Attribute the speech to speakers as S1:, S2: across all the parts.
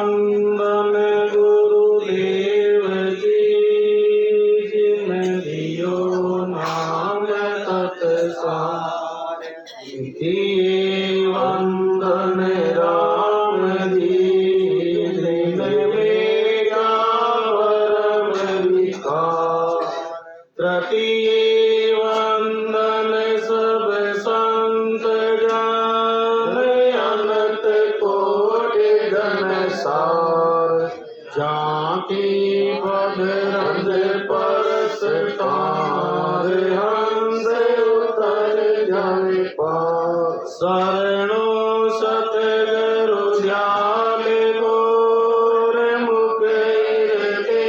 S1: वंदन गुरुदेव जी, जिन लियो नाम तत्सार। वंदन राम जी, जिन मेरा परम विकार। तृतीय वंदन सब संत जन, अनंत कोटि घनसार। जाति बदरंज परसतार, हंस उतर जाए पार। शरणो सतगुरु दयाल गोर, मुख ते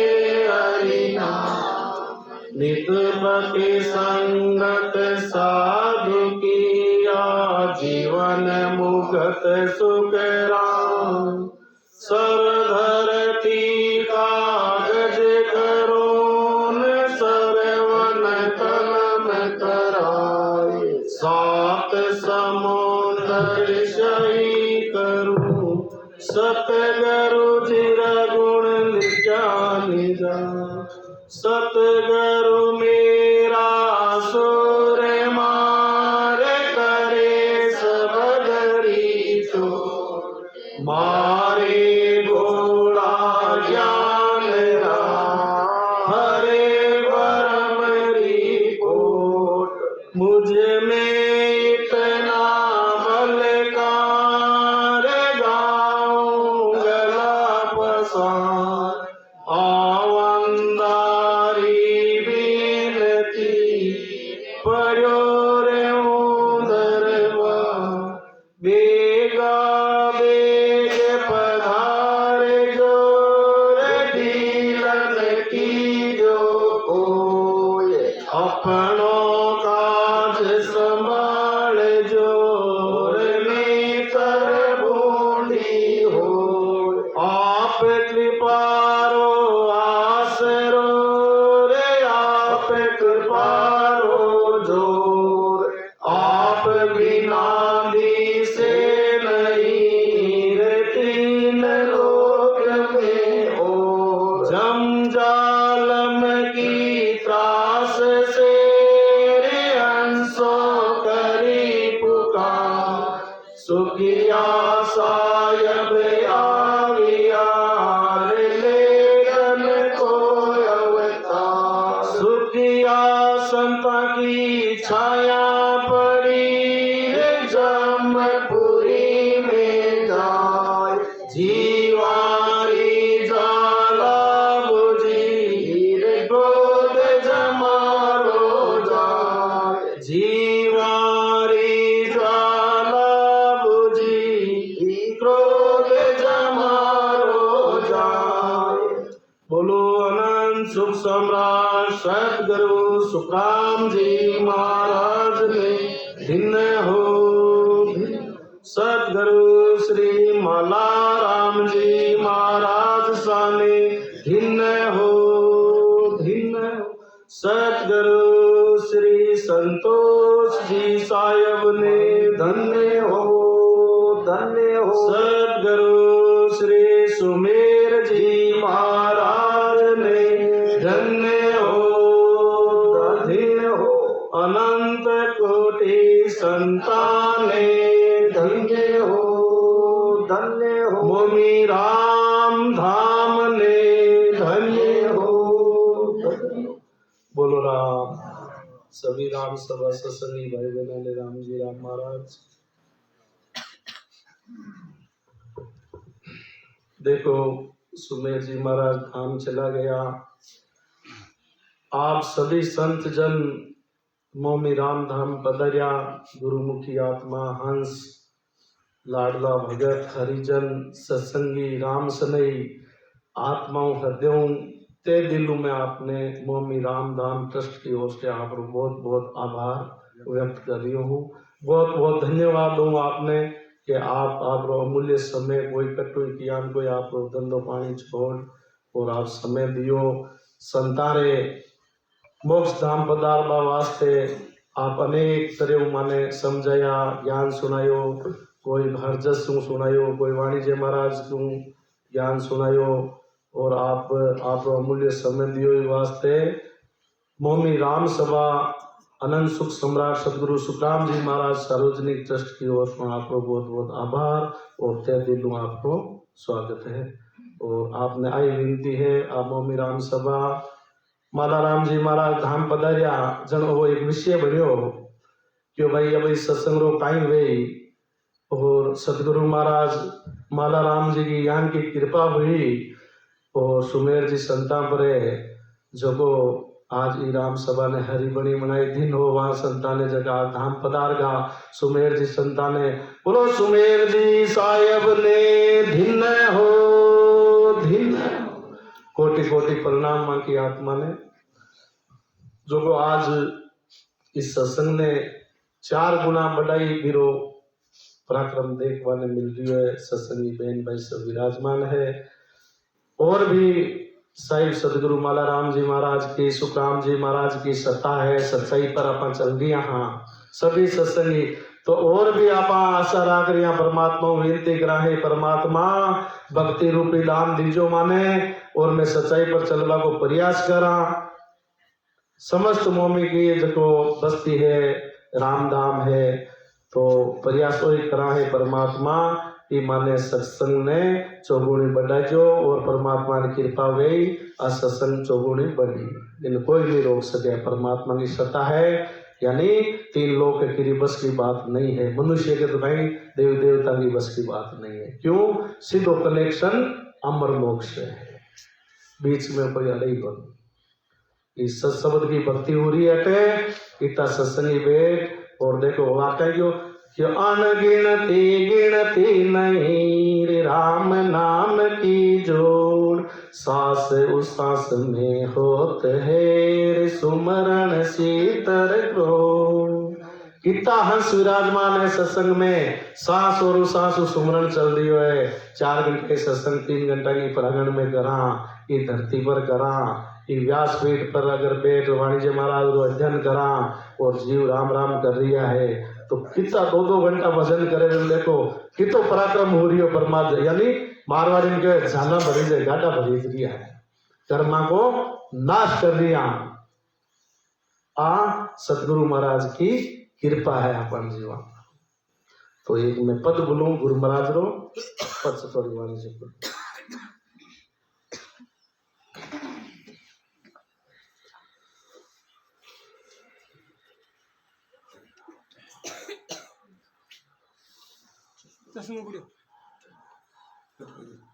S1: हरिनाम। नित पति संगत साधु किया, जीवन मुगत सुख राम। सब धरती कागज करोन, सरवन कलम कराए। सात समुद्र सही करूं, सतगुरु चिर गुण निजा। सतगुरु मेरा सुर मार, करे सब गरी चोर। मारे घोड़ा ज्ञान राम, हरे बरमरी कोट। मुझ में इतना बलकार, गाऊं गला पसार। आवंदारी बिनती पड़ो रे उदरवा। बेगा बेग पधार जोर, ढीलन की जो कोय। अपनों काज संभाल जोर, नेतर बूंदी हो। आप कृपारो आसरो रे, आप कृपारो जोर। आप बिना से नहीं रे, तीन लोक में हो। जमजालम की त्रास से रे, हंसों करी पुकार। सुखिया सायब आविया, लेखन को अवतार। सुखिया संत की छाया पड़ी, जमपुरी में जाय। जीवारी ज्वाला बुझी, क्रोध जमारो जाय। जीवारी ज्वाला बुझी, क्रोध जमारो जाय। बोलो अनंत सुख सम्राट सतगुरु सुखराम जी महाराज ने धन्य हो। सतगुरु श्री मल्लाराम जी महाराज साने धन्य हो, धन्य हो। सतगुरु श्री संतोष जी साहब ने धन्य हो, धन्य हो। सतगुरु श्री सुमेर जी महाराज ने धन्य हो, धन्य हो। अनंत कोटि संताने धन्य हो, धन्य हो। मोमी राम धाम ने धन्य हो, धन्य हो। बोलो राम। सभी राम सभा सत्संगी भाई बहनों ने राम जी राम महाराज। देखो सुमेर जी महाराज धाम चला गया। आप सभी संत जन मोमी राम धाम पधर्या। गुरुमुखी आत्मा हंस, लाडला भगत हरिजन सत्संगी राम सनई आत्माओं हृदयों ते दिलों में आपने मोमी राम धाम ट्रस्ट की ओर से आप बहुत बहुत आभार व्यक्त कर रही हूँ। बहुत बहुत धन्यवाद हूँ आपने कि आप अमूल्य समय कोई कटोई किया, कोई आप धंधो पानी छोड़ और आप समय दियो संतारे मोक्ष धाम पधारवा वास्ते। आप अनेक तरह माने समझाया, ज्ञान सुनायो, कोई भरजस सुनायो, कोई वाणिज्य महाराज ज्ञान सुनायो और आप अमूल्य समय दियो इस वास्ते मोमी राम सभा अनंत सुख सम्राट सदगुरु सुखराम जी महाराज सार्वजनिक ट्रस्ट की ओर से आपको बहुत बहुत आभार और तहे दिलों आपको स्वागत है। और आपने आई विनती है आप मोमी राम सभा मालाराम जी महाराज धाम पधारिया जन वो एक विषय बनो कि भाई अब इस सत्संग रो टाइम वे और सदगुरु महाराज मालाराम जी की ज्ञान की कृपा हुई और सुमेर जी संता पर जो आज ई राम सभा ने हरिबणी मनाई दिन हो वहां संता ने जगह धाम पधारगा सुमेर जी संता ने बोलो सुमेर जी साहेब ने धिन हो कोटि कोटि प्रणाम मां की आत्मा ने जो आज इस सत्संग ने 4 गुना बढ़ाई बिरो पराक्रम देखवा ने मिल रही है। सत्संगी बहन भाई सब विराजमान है और भी साहिब सदगुरु मालाराम जी महाराज की सुखराम जी महाराज की सत्ता है सच्चाई पर आप चल रही हाँ सभी सत्संगी तो और भी आप आशा रख रही परमात्मा विनती करा है परमात्मा भक्ति रूपी दान दीजो माने और मैं सच्चाई पर चलवा को प्रयास करा। समस्त मोमी की जो बस्ती है रामधाम है तो प्रयास वही करा है परमात्मा कि माने सत्संग ने चौगुणी बढ़ाजो और परमात्मा की कृपा हुई आ सत्संग चौगुणी बढ़ी इन कोई नहीं रोक सके। परमात्मा की सत्ता है यानी 3 लोग की बस की बात नहीं है मनुष्य के तो भाई देव देवता की बस की बात नहीं है। क्यों सीधो कनेक्शन अमर मोक्ष है बीच में कोई अलग बन इस शब्द की भक्ति हो रही है इतना सत्संगी बैठ और देखो वाकई जो अनगिनती गिनती नहीं रे राम नाम की जोड़ सांस उस सांस में होत है रे सुमरण शीतर क्रोड़। कितना हंस विराजमान है सत्संग में सांस और सांस सुमरण चल रही है। 4 घंटे सत्संग 3 घंटा की प्रांगण में करा ये धरती पर करा ये व्यासपीठ पर अगर बैठ वाणिज्य महाराज को अध्ययन करा और जीव राम राम कर रिया है तो कितना 2-2 घंटा भजन करे देखो कितो पराक्रम हो रही हो परमात्मा यानी मारवाड़ी में के झाला भरी जाए गाड़ा भरी रिया है कर्मा को नाश कर दिया आ सदगुरु महाराज की कृपा है अपन जीवन। तो एक मैं पद बोलूं गुरु महाराज रो पद से थोड़ी वाणिज्य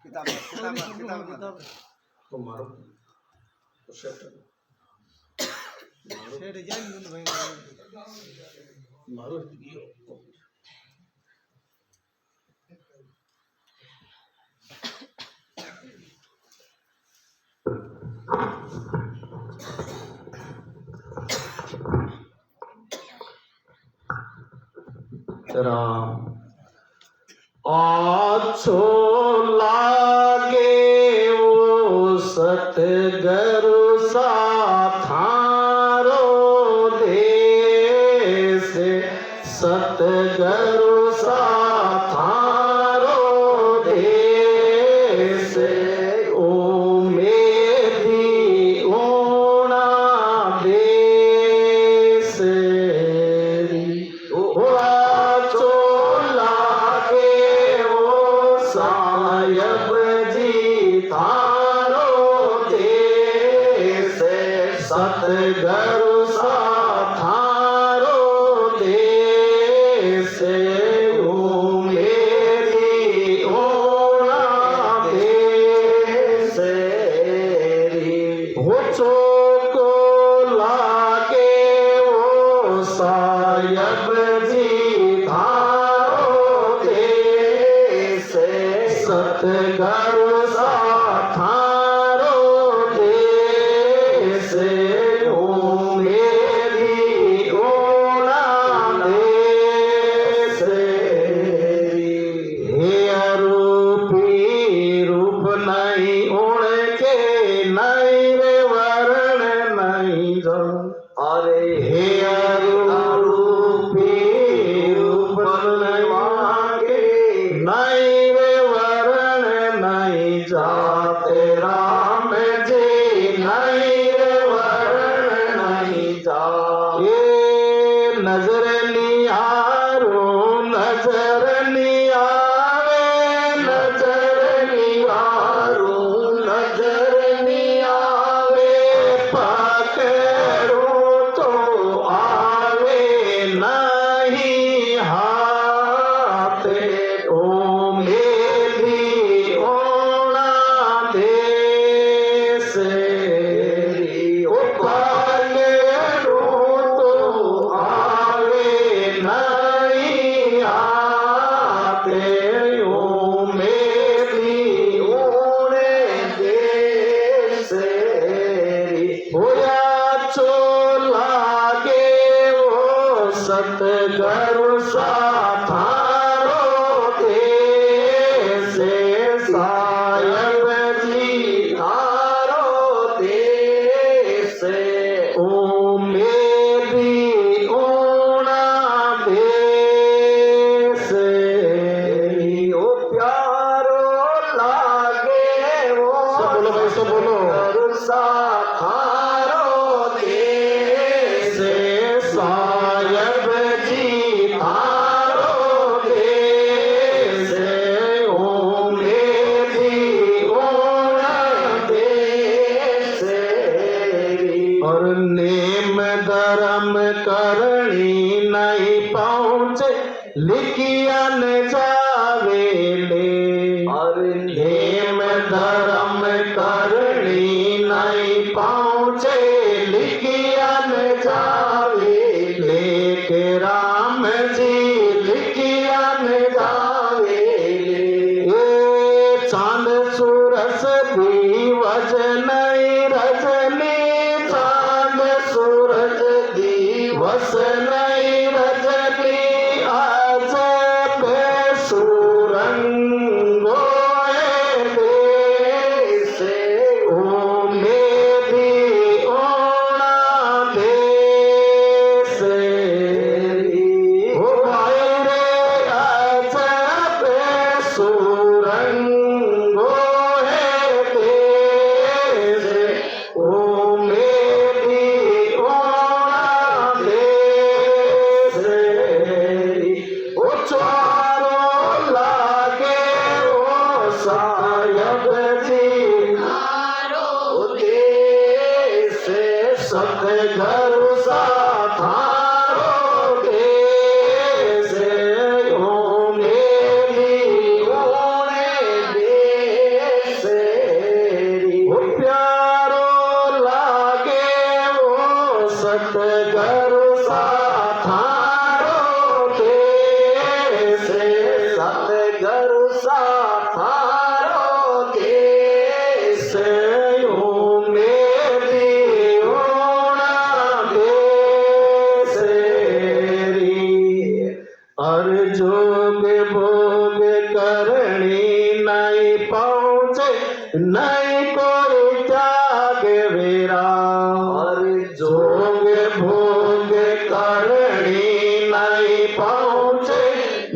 S1: किताब तो मारो तो सेट मारो राम आछो लागे वो सतगुरु साथारो देश सतगुरु साथारो देश ओ मेरी ओना देश सायब जी थारो देश सतगुरु साथारो देश ओ मेरी ओना देश हो चोको लागे वो सायब जी थारो देश सतगुरु साथारो देश ओ मेरी ओना देश हे रूपी रूप नहीं उनके नहीं रे वर्ण नहीं जो अरे हे रूपी रूप नहीं मांगे नहीं रे वर्ण नहीं जाते राम जी नहीं वरण नहीं जा ये नजर निहारो नजर निहारे नजर निहारो नजर निहारे पकड़ो तो आवे नहीं हाथे ओ मेरी ओणा देश ओ पकड़ो तो आवे नहीं हाथे ओ मेरी ओणे देश होया चो लागे वो सतगुरु साथारो देश सायब जी थारो देश ओ मेरी ओणा देश ओ प्यारो लागे वो सब बोलो भाई सब बोलो साथारो देश सायब जी थारो देश ओ मेरी ओणा देश और नेम धर्म करणी नहीं पहुँचे लिखिया न जावे ले और नेम धर्म करणी नहीं पहुँचे लिखिया न जावे लेके राम जी लिखिया न जावे ये चांद सूरस दिवस नहीं रजनी चांद सूरज दिवस नहीं रजनी आज बेसुरंगो देश ओ मेरी ओणा देश ओ भाई रे आज बेसुरंगो देश ओ मेरी ओणा देश ओ चारो लागे ओ सायब जी थारो देश सतगुरु साथारो देश ओ मेरी ओणे देश ओ प्यारो लागे ओ सतगुरु साथारो देश सतगुरु साथारो देश ओ मेरी ओणा देश और जोग भोग करणी नहीं पहुँचे नहीं कोई त्याग वीरा और जोग भोग करणी नहीं पहुँचे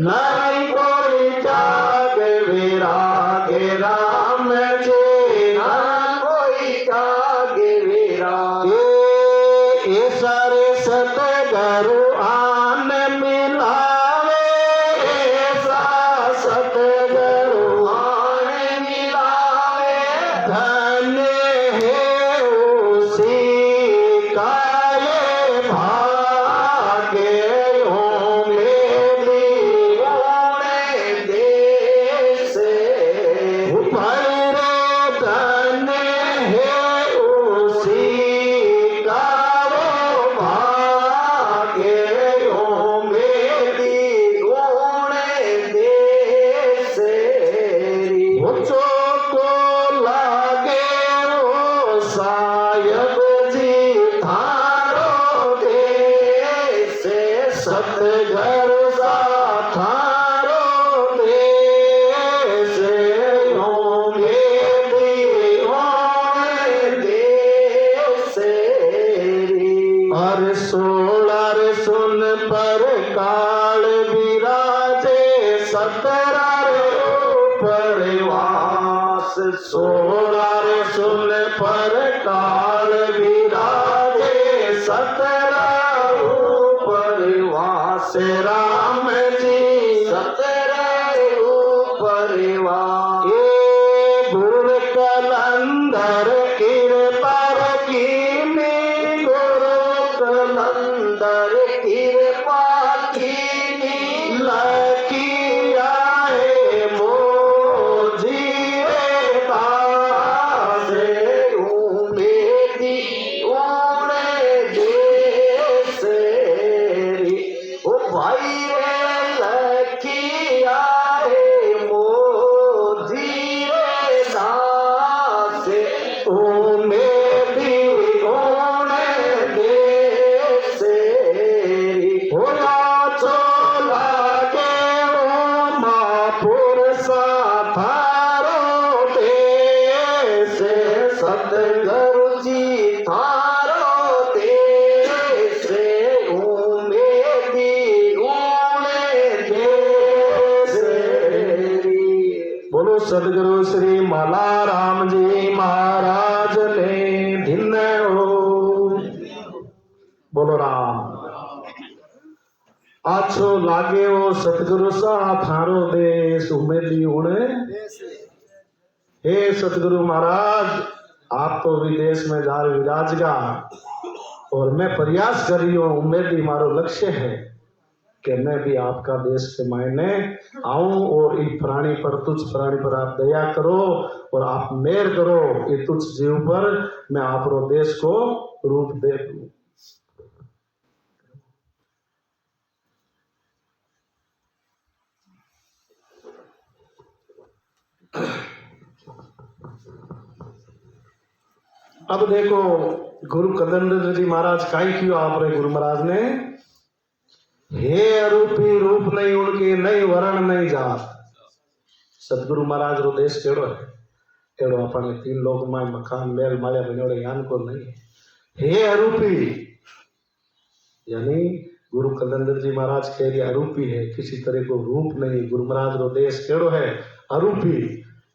S1: नहीं कोई त्याग विराग राम जी ना कोई त्याग विराग ये सारे सतगुरु आन मिलावे ऐसा सतगुरु आन मिलावे धन्य है उसी का ये भाग्य ओ मेरी ओणे देश भाई रे सोलार सुन पर काल विराजे, 17 ऊपर वास राम जी, 17 ऊपर वास। ये गुरु कलंदर कृपा कीनी, गुरु कलंदर कृपा कीनी, लकी आए मोजी तासे, उमेदी उड़े जैसे री। ओ भाई रे लकी आए मोजी दासे, उमेदी उड़े जैसे री। होया चोला के ओ महापुरुषा थारो देश, सतगुरु जी थारो देश, उमेदी उड़े जैसे री। बोलो सदगुरु श्री माला राम जी महाराज ने दिन हो। बोलो राम। आछो लागे वो सतगुरु सा थारो देश, उमेदी उड़े। हे सतगुरु महाराज, आप तो विदेश में जा विराजगा, और मैं प्रयास करी हूँ, उम्मीद मारो लक्ष्य है कि मैं भी आपका देश के मायने आऊं, और इस प्राणी पर, तुच्छ प्राणी पर आप दया करो और आप मेहर करो, ये तुच्छ जीव पर मैं आपरो देश को रूप दे दूं। अब देखो गुरु कलंदर जी महाराज काई क्यों आप रहे गुरु महाराज ने, हे अरूपी रूप नहीं उनके, नहीं वर्ण नहीं जात। सतगुरु महाराज रो देश केड़ो है, एड़ो अपने 3 लोक में मकान मेल माल्या बनेड़े यान को नहीं। हे अरूपी यानी गुरु कलंदर जी महाराज कह रहे अरूपी है, किसी तरह को रूप नहीं। गुरु महाराज रो देश केड़ो है, अरूपी,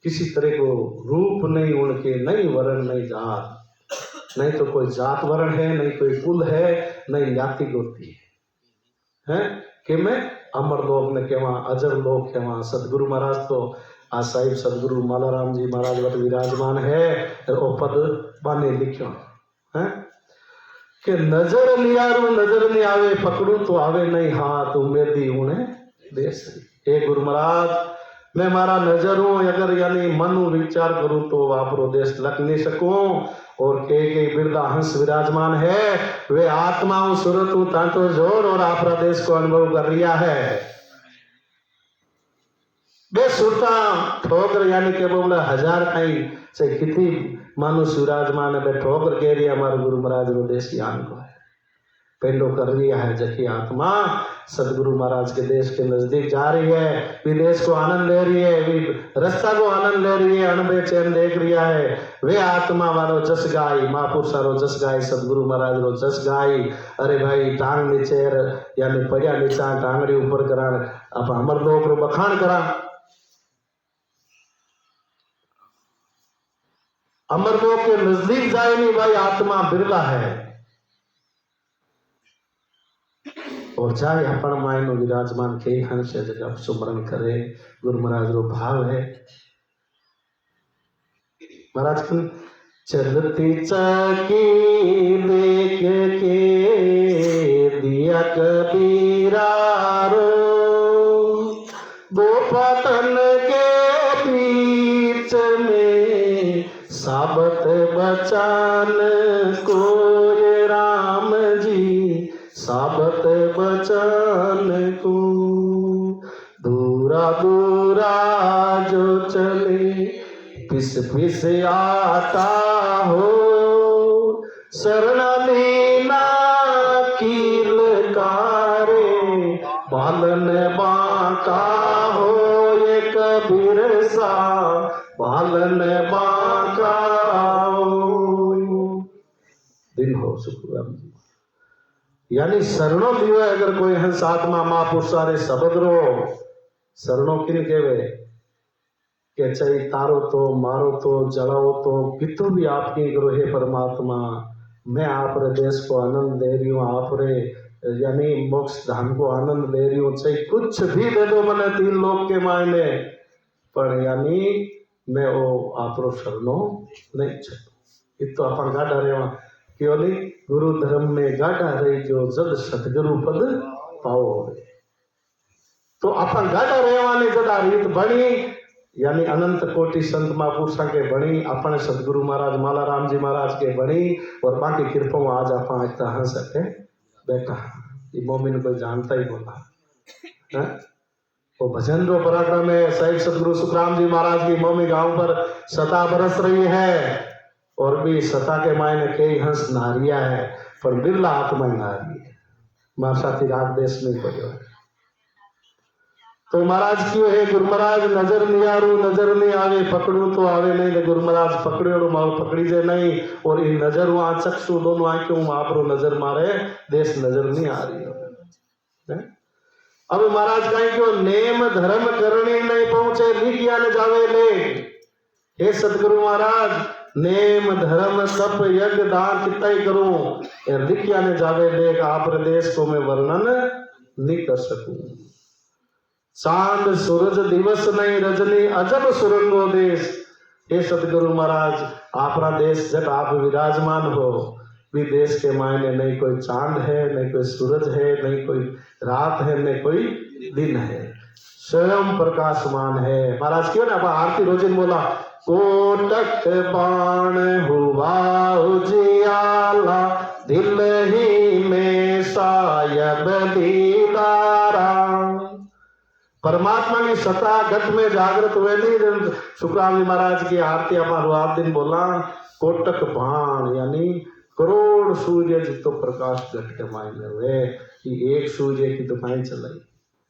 S1: किसी तरह को रूप नहीं उनके, नहीं वर्ण नहीं जात। नहीं तो कोई जात वर्ण है, नहीं कोई कुल है, नहीं जाति गोती है कि मैं अमर लोक ने केवा, अजर लोक केवा। सदगुरु महाराज तो आ साहिब सदगुरु मालाराम जी महाराज वट विराजमान है, और पद बाने लिखो है कि नजर लियारू नजर नहीं आवे, पकड़ू तो आवे नहीं हाथ, उमेदी उन्हें देश। हे गुरु महाराज, मैं मारा नजर हूं, अगर यानी मन विचार करूं तो आपरो देश लग नहीं सकूं। और के बिरला हंस विराजमान है, वे आत्माओं सुरत तांतो जोर, और आपरा देश को अनुभव कर रिया है। बे सुरता ठोकर यानी के बोले 1000 कई से कितनी मानुष विराजमान है, बे ठोकर कह रही है हमारे गुरु महाराज रो देश यान को है, पेंडो कर रही है। जबकि आत्मा सदगुरु महाराज के देश के नजदीक जा रही है, विदेश को आनंद ले रही है, रास्ता को आनंद ले रही है, अनबे चैन देख रिया है। वे आत्मा वालो जस गाई, महापुरुषा रो जस गाई, सदगुरु महाराज रो जस गाई। अरे भाई टांग नीचे यानी पड़िया नीचा टांगड़ी ऊपर करा, अब अमर लोक रो बखान करा। अमर लोक के नजदीक जाए नहीं भाई, आत्मा बिरला है। और चाहे अपन मायनो विराजमान के हंस जगह सुमरन करे, गुरु महाराज रो भाव है। महाराज की चलती चकी देख के दिया कबीरा रो, दो पतन के बीच में साबत बचान को, ये राम जी साबत बचान को। दूरा दूरा जो चले पिस पिस आता हो, शरणा लीना कील कारे, बालन बांका हो ये कबीर सा, बालन बांका हो। दिन हो शुक्र यानी शरणों दियो, अगर कोई हंस आत्मा महापुरुषा रे शब्द रो, शरणों किन केवे के चाहे तारो तो मारो तो जलाओ तो कितु भी आपकी करो हे परमात्मा, मैं आप रे देश को आनंद दे रही हूँ, आप रे यानी मोक्ष धाम को आनंद दे रही हूँ, चाहे कुछ भी दे दो मैंने तीन लोग के मायने, पर यानी मैं वो आप रो शरणो नहीं छो। इत तो अपन गाढ़ा रेवा क्यों नहीं, गुरु धर्म में गाढ़ा रही जो जब सतगुरु पद पाओ। तो अपन गाढ़ा रेवानी जदा रीत बनी, यानी अनंत कोटि संत महापुरुषों के बनी, अपन सतगुरु महाराज माला राम जी महाराज के बनी, और बाकी कृपा आज आप इतना हंस सके बैठा। ये मोमिन कोई जानता ही बोला वो भजन जो पराक्रम है साहिब सतगुरु सुखराम जी महाराज की मोमी गांव पर सता बरस रही है, और भी सता के मायने कई हंस नारिया है, पर बिरला आत्मा नारी है। मार साथी राग देश में पड़े है तो महाराज क्यों है गुरु महाराज नजर नहीं आरू नजर नहीं आवे, पकड़ू तो आवे नहीं, तो गुरु महाराज पकड़े मारो पकड़ी जे नहीं, और इन नजर वहां चक्षु दोनों आंखों आप रो नजर मारे देश नजर नहीं आ रही है। अब महाराज कहीं क्यों नेम धर्म करने नहीं पहुंचे लिखिया न जावे ले, हे सतगुरु महाराज नेम धर्म सब यज्ञ दान कितना ही करूं, लिखिया न जावे ले, आप देश को मैं वर्णन नहीं कर सकूं। चांद सूरज दिवस नहीं रजनी अजब सुरंगो देश, हे सतगुरु महाराज आपरा देश जब आप विराजमान हो, भी देश के मायने नहीं कोई चांद है, नहीं कोई सूरज है, नहीं कोई रात है, नहीं कोई दिन है, स्वयं प्रकाशमान है। महाराज क्यों ना आरती रोजिन बोला, कोटक बाण हुआ उजियाला, दिल ही में सायब दीदारा। परमात्मा की सत्ता घट में जागृत हुए नहीं। सुखराम जी महाराज की आरती आप दिन बोला, कोटक बाण यानी करोड़ सूर्य जितो प्रकाश घट के मायने हुए, कि एक सूर्य की दुकान चलाई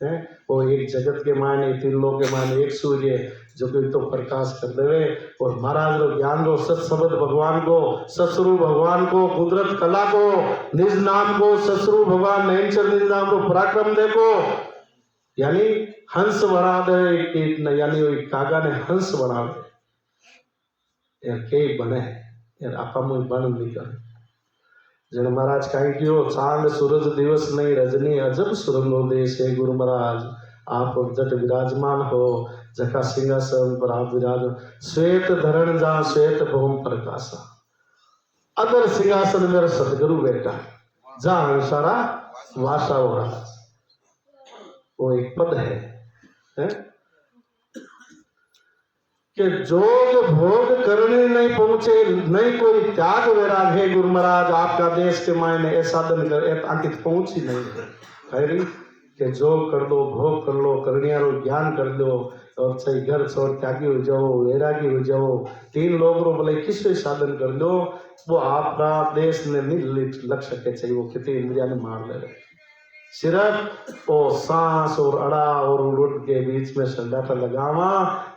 S1: है, वो एक जगत के मायने तीन लोग के मायने एक सूर्य जो कि तो प्रकाश कर देवे। और महाराज लोग ज्ञान दो सत्सबद भगवान को, ससुरु भगवान को, कुदरत कला को, निज नाम को, ससुरु भगवान नैनचर निज नाम को पराक्रम देखो, यानी हंस बना दे, यानी वो कागा ने हंस बना दे, यार के बने यार आपा मुझे बन नहीं कर। जन महाराज कहीं क्यों चांद सूरज दिवस नहीं रजनी अजब सुरंगो देश, है गुरु महाराज आप जट विराजमान हो, जका सिंहासन पर आप विराज, श्वेत धरण जा श्वेत भौम प्रकाशा, अदर सिंहासन मेरा सतगुरु बेटा जहां सारा वासा हो रहा, वो एक पद है कि जोग भोग करने नहीं पहुंचे, नहीं कोई त्याग वैराग है गुरु महाराज आपका देश के मायने ऐसा साधन कर अंकित पहुंच ही नहीं है कि जोग कर लो, भोग कर लो, करनिया रो ज्ञान कर दो, और सही घर छोड़ त्यागी हो जाओ, वैरागी हो जाओ, तीन लोग रो बोले किसी साधन कर दो, वो आपका देश ने नहीं लग सके चाहिए, वो कितनी इंद्रिया ने मार ले रहे। सिर्फ वो सांस और अड़ा और उड़ के बीच में संडाटा लगावा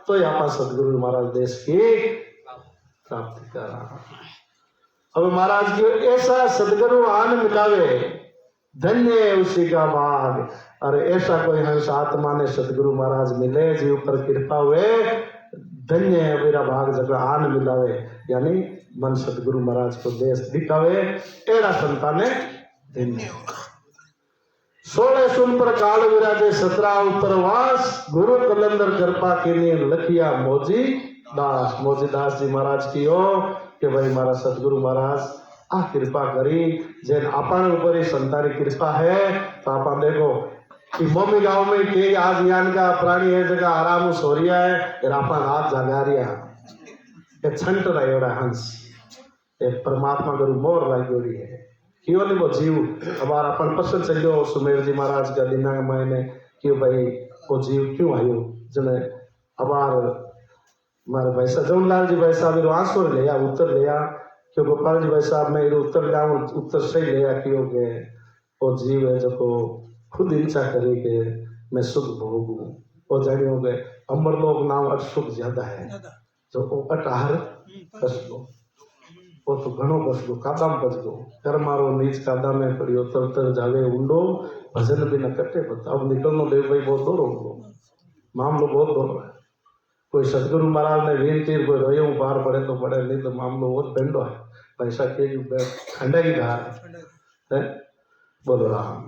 S1: तो यहाँ सदगुरु महाराज देश की प्राप्ति करा। अब महाराज की ऐसा सदगुरु आन मिलावे धन्य है उसी का भाग। अरे ऐसा कोई हंस आत्मा ने सदगुरु महाराज मिले जी ऊपर कृपा हुए, धन्य है मेरा भाग जगह आन मिलावे, यानी मन सदगुरु महाराज को देश दिखावे, एरा संताने धन्य। 16 सुन पर काल विराजे 17 उपरवास, गुरु कलंदर कृपा के लिए लखिया मोजी दास। मोजी दास जी महाराज की हो कि भाई हमारा सदगुरु महाराज आ कृपा करी, जैन अपन ऊपर ही संतानी कृपा है। तो आप देखो कि मम्मी गांव में के आज यान का प्राणी है जगह आराम सोरिया है, अपन हाथ जगा रिया ये छंट रहा हंस ये परमात्मा गुरु मोर लागी है क्यों नहीं वो जीव। अब अपन पसंद चलो सुमेर जी महाराज का दिना मैंने क्यों भाई वो जीव क्यों आयो जने अबार मारे भाई जमलाल जी भाई साहब आंसू लिया उत्तर लिया क्यों गोपाल जी भाई साहब मैं उत्तर जाऊं उत्तर सही लिया क्यों के वो जीव है जो को खुद इच्छा करे कि मैं सुख भोगूं। वो जाने हो गए अमर लोग नाम अट सुख ज्यादा है जो अट आहार कसलो वो तो घणो कसलो कादाम कसलो कर मारो नीच कादा में पड़ियो तर तर जावे ऊंडो भजन भी न कटे। अब निकलनो देव भाई बहुत दूर हो मामलो बहुत दूर है कोई सतगुरु महाराज ने विनती कोई रोयो बाहर पड़े तो पड़े, नहीं तो मामलो और पेंडो है पैसा के खंडे की धार है। बोलो राम।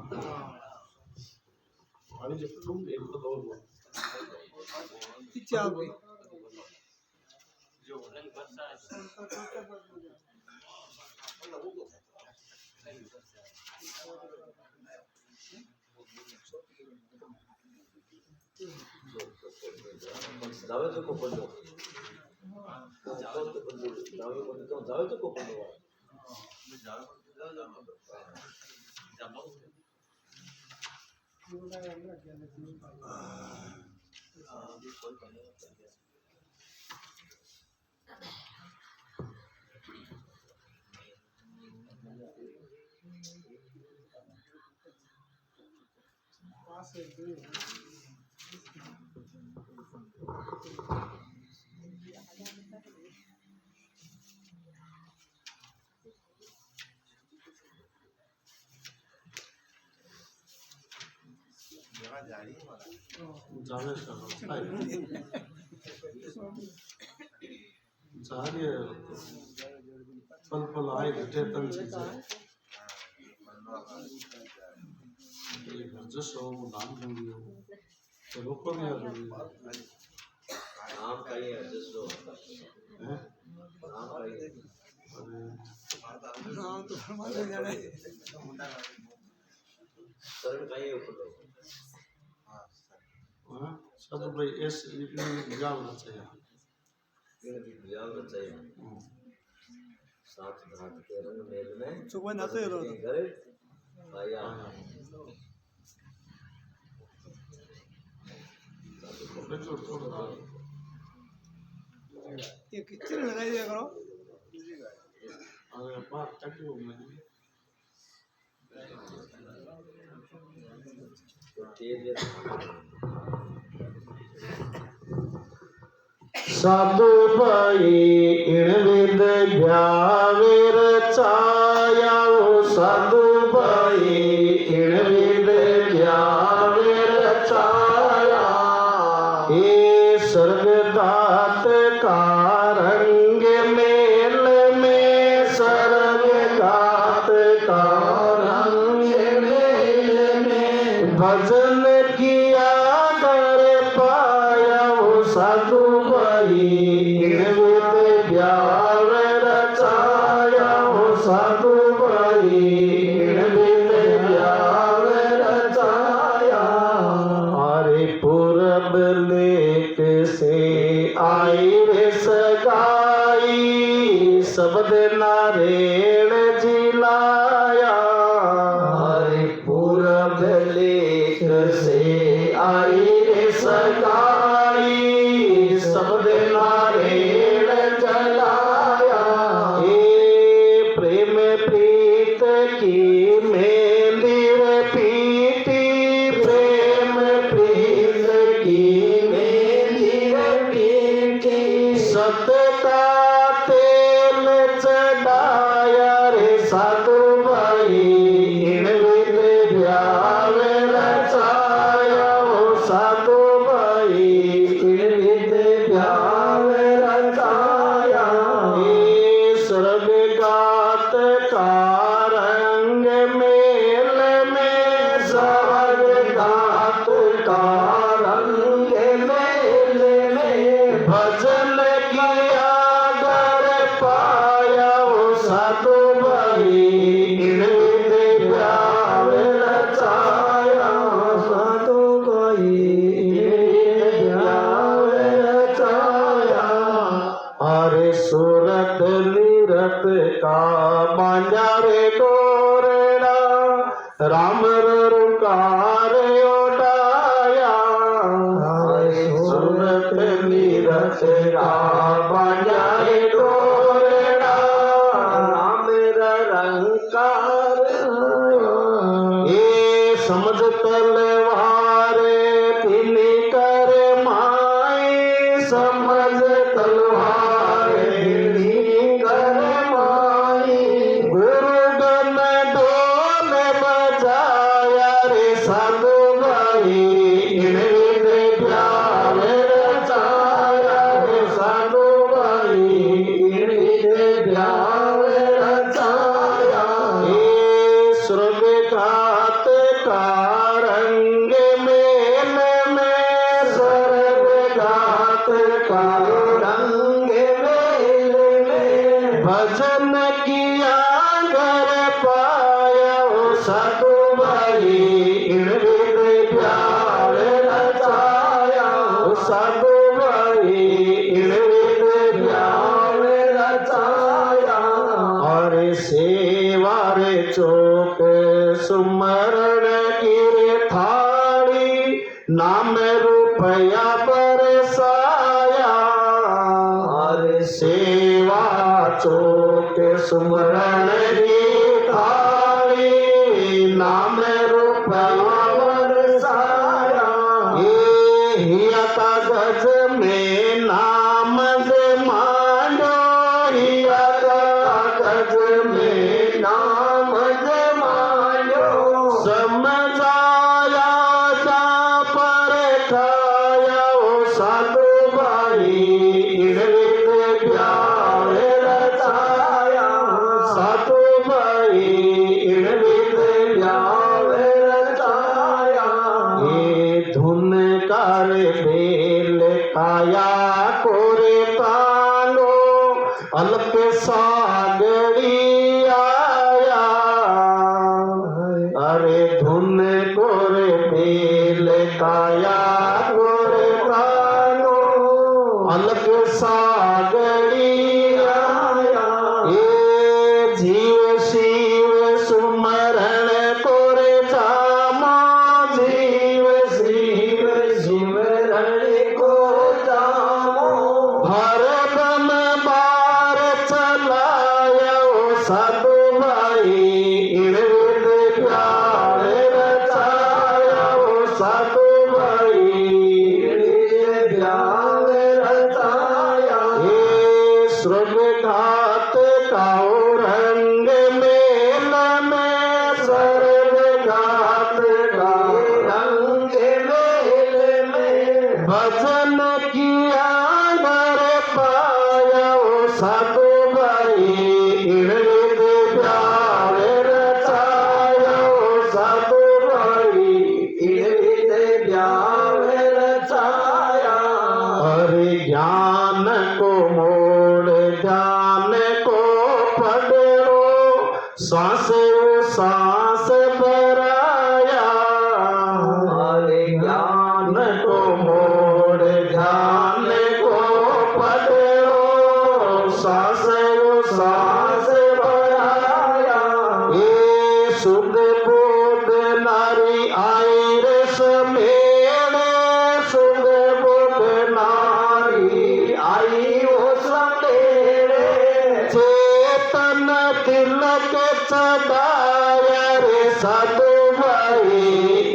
S2: जावे तो कोपलो जावे तो कोपलो
S1: पल पल आए घटे तन से जसो नाम दूंगी तो रोको नहीं आ रही
S2: नाम का ही है जसो नाम का ही नाम तो हमारे जाने शरण का ही ऊपर
S1: हाँ सब भाई ऐसे इतनी जावना चाहिए
S2: साथ घाट के रंग मेल में
S3: सुबह नाते रहो
S2: करे आया
S3: ये किचन लगाई दिया करो
S1: अरे बात तक हो मैं साधु भाई इन विद भ्यावेर छाया साधु भाई इन विद भ्यावेर छाया ये स्वर्गदात का रंग मेल में स्वर्गदात का रंग मेल में भजन किया कर पाया वो साधु भाई साधु भाई अरे पूरब लेट से आई रे सगाई शब्द नारेण जिलाया अरे पूरब लेट से आई रे सगाई शब्द नारेण जलाया प्रेम प्रीत की मेहंदी पीटी प्रेम प्रीत की मेहंदी पीटी सतता तेल चढ़ाया रे साधु भाई इन विद भ्यावे रचाया वो साधु भाई इन विद भ्यावे रचाया स्वर्गगात का रंग मेल में स्वर्गगात का रंग मेल में भजन किया कर पाया वो साधु भाई इन विद भ्यावे रचाया साधु भाई इन विद भ्यावे रचाया अरे सूरत नीरत का मांझा रे गोरेड़ा राम रुकार उठाया सूरत नीरत का मांझा रे गोरेड़ा राम रंकार ये समझ तलवार तिनी कर माई समझ तलवार तिनी कर माई गुरु गन भजन किया घर पाया साधु भाई इन विद प्यार रचाया साधु भाई इन विद प्यार रचाया और सेवा रे चौक सुमरण की रे थाली नाम रुपया बरसाया और सेवा चौक सुमरण की थाली नाम रुपया बरसाया ये हिया कागज में नाम जे मांडो हिया कागज में नाम जे मांडो समझाया जा पर खाया साधु भाई इन विद प्यार रचाया साधु भाई इन विद प्यार रचाया ये धुन कर बेल काया कोरे कानो अलक सागरी आया अरे धुन कोरे बेल काया कोरे कानो अलक सागरी आया ये जीव शिव सुमरण कोरे जामा जीव शिव सुमरण को जामो भरतन बार चलाया साधु भाई इन विद प्यार रचाया साधु भाई इन विद प्यार रचाया ये स्वर्ग घात का रंग मेल में स्वर्ग घात का रंग मेल में भजन किया घर पाया साधु भाई इन विद प्यार रचाया साधु भाई इन विद प्यार रचाया हरि ज्ञान को मोड़ ध्यान को पकड़ो सांस सांस भराया हरि ज्ञान को मोड़ ध्यान को पकड़ो सांस सांस भराया ये शुद्ध बुद्ध नारी आई रस मेरे शुद्ध बुद्ध नारी आई हो समेरे चेतन तिलक चढ़ाया रे साधु भाई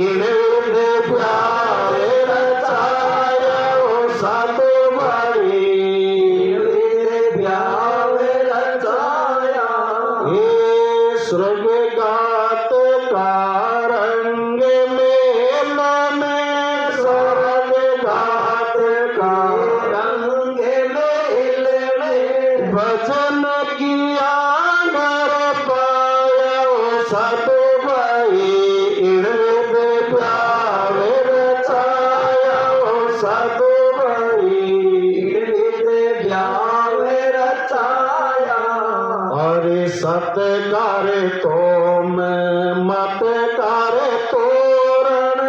S1: इन विद प्यार रचाया साधु भाई इन विद प्यार रचाया ये स्वर्ग घात का रंग मेल में स्वर्ग घात का रंग मेल में भजन किया घर पाया साधु भाई इन विद प्यार रचाया साधु भाई इन विद प्यार रचाया और सत्कार तो में मत कर तोरण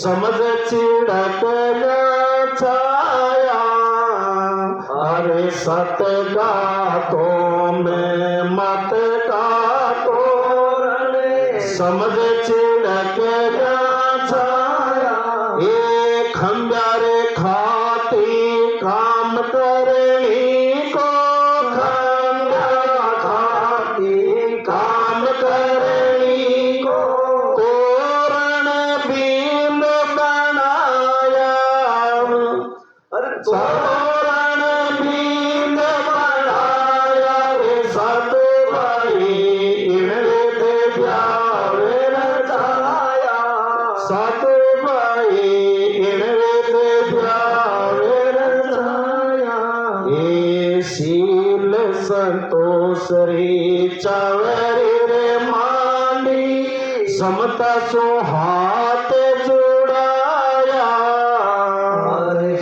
S1: समझ चिड़क छाया अरे सतगा तो में मत का तोरण समझ चिड़क छाया ये खंजारे खाती काम करनी को खंजा खाती काम करनी को तोरण बीन बनाया अरे तोरण बीन बनाया रे साधु भाई इन विद प्यार रचाया साधु भाई इन विद प्यार रचाया ये शील संतोष री चावरी रे मांडी समता सो हाथ जुड़ाया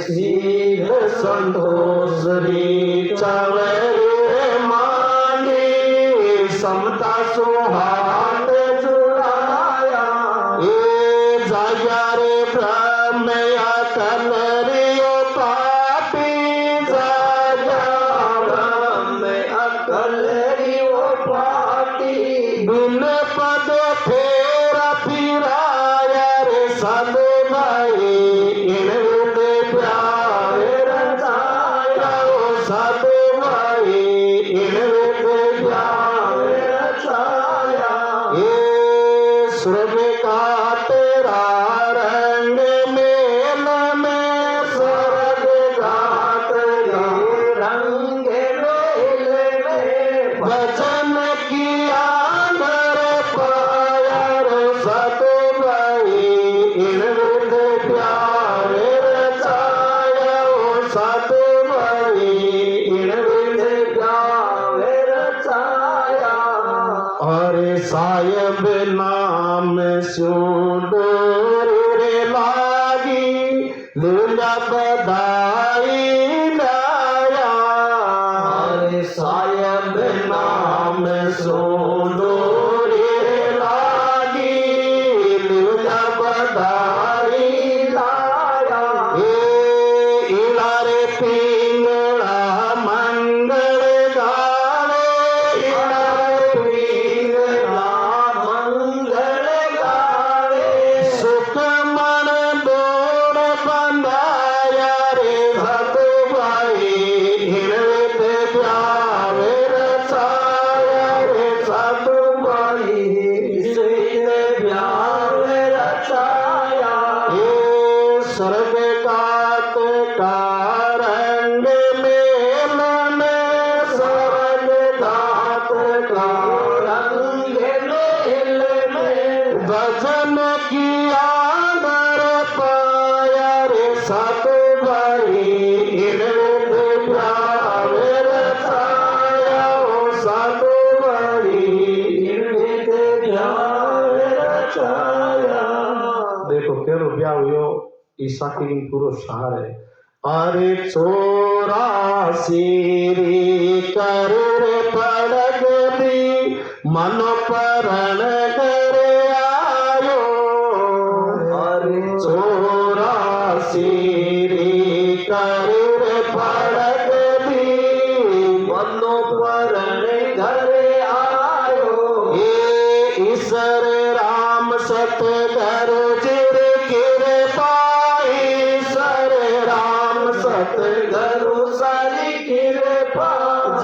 S1: शील संतोष री चावरी रे मांडी समता सुहाग जुड़ाया ये जाग्या रे ब्रह्म अकल रियो पापी जाग्या ब्रह्म अकल रियो पापी बिन पद फेरा फिराया रे साधु भाई इन विद प्यारे रचाया ओ साधु भाई इन विद प्यारे रचाया ये स्वर्ग का तेरा रंग मेल में स्वर्ग का तेरा रंग मेल में भजन किया नर पाया रे साधु भाई इन विद प्यारे रचाया ओ साधु भाई इन विद प्यारे रचाया अरे साहेब नाम सुडोर रे लागी लूला बधाई लाया अरे साहेब नाम सुडोर रे लागी लूला बधाई लाया ए इलारे पिंगला मंगल गावे इलारे पिंगला मंगल गावे सुख मन दोर बंधाया रे साधु भाई इन विद प्यारे रचाया रे साधु भाई इस विद प्यारे रचाया ये स्वर्ग का रंग मेल में स्वर्ग का रंग मेल में भजन किया नर पाया रे साधु भाई इन विद प्यारे रचाया ओ साधु भाई इन विद प्यारे रचाया देखो केरो ब्याह हुयो ईसा की पूरो शहर है अरे चौरासी री कर रे पड़ग दी मनो परण कर आयो अरे चौरासी री कर रे पड़ग दी मनो परण घर आयो ये ईश्वर राम सत घर चिर किरे पाई ईश्वर राम सत घरु सारी किरे पा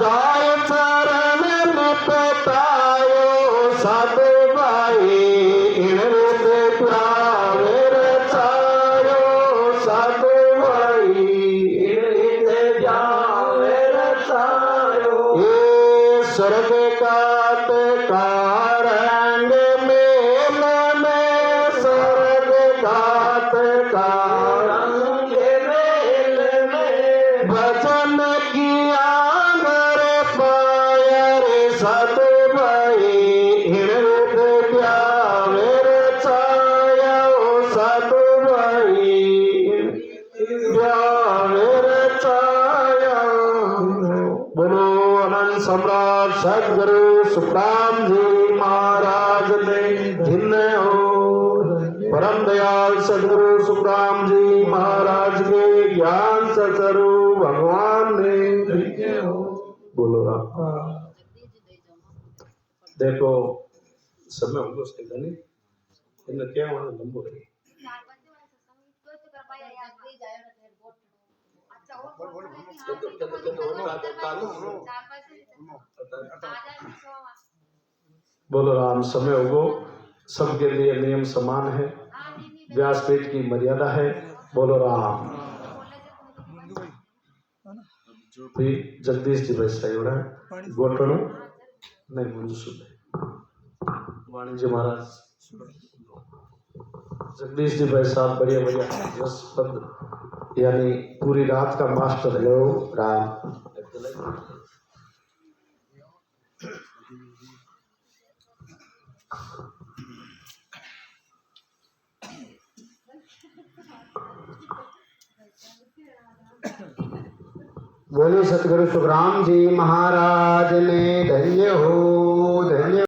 S1: जाय चरण में पतायो साधु भाई इन विद प्यारे रचायो साधु भाई इन विद प्यारे रचायो ये स्वर्ग का रंग मेल में स्वर्ग का रंग मेल में भजन किया नर पाया रे साधु भाई इन विद प्यारे रचाया ओ साधु भाई इन प्यारे रचाया बोलो अनंत सम्राट सदगुरु सुखराम जी महाराज ने धन्य हो परम दयाल सदगुरु सुखराम जी महाराज के ज्ञान सतरु भगवान ने धन्य हो बोलो राम देखो समय होगा उसके गले इन्हें क्या होना लंबो है बोलो राम समय होगो सबके लिए नियम समान है व्यासपीठ की मर्यादा है बोलो राम भी जगदीश जी वैसा ही हो रहा है गोटणु नहीं मुझे सुन वाणिज्य महाराज जगदीश जी भाई साहब बढ़िया बढ़िया यश पद यानी पूरी रात का मास्टर है राम
S4: बोले सतगुरु सुखराम जी महाराज ने धन्य हो धन्य